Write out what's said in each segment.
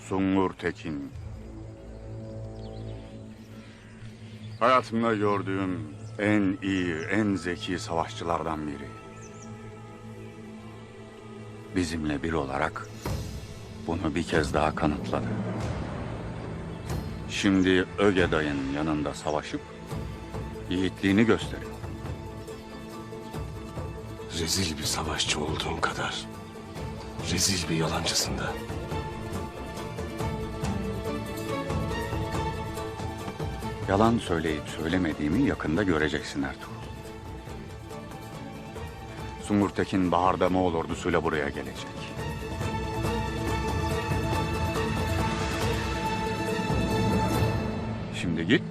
Sungur Tekin. Hayatımda gördüğüm en iyi, en zeki savaşçılardan biri. Bizimle bir olarak bunu bir kez daha kanıtladı. Şimdi Ögeday'ın yanında savaşıp yiğitliğini gösteriyor. Rezil bir savaşçı olduğum kadar rezil bir yalancısın da. Yalan söyleyip söylemediğimi yakında göreceksin Ertuğrul. Sungur Tekin baharda Moğol ordusuyla buraya gelecek. Şimdi git,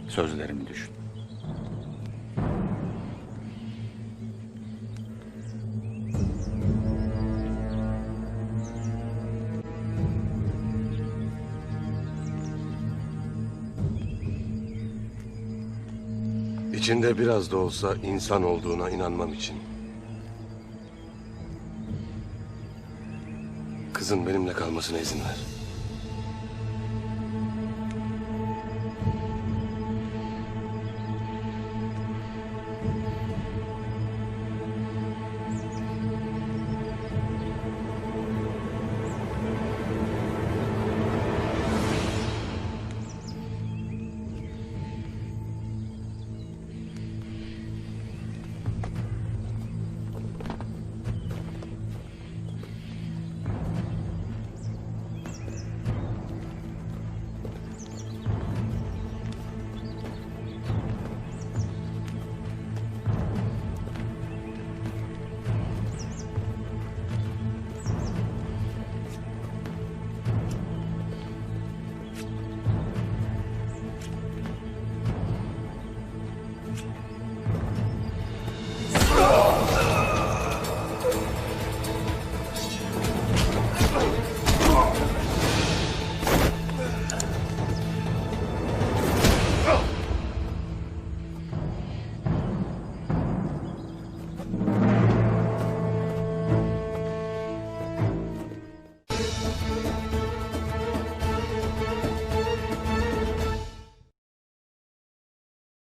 sözlerimi düşün. İçinde biraz da olsa insan olduğuna inanmam için. Kızın benimle kalmasına izin ver.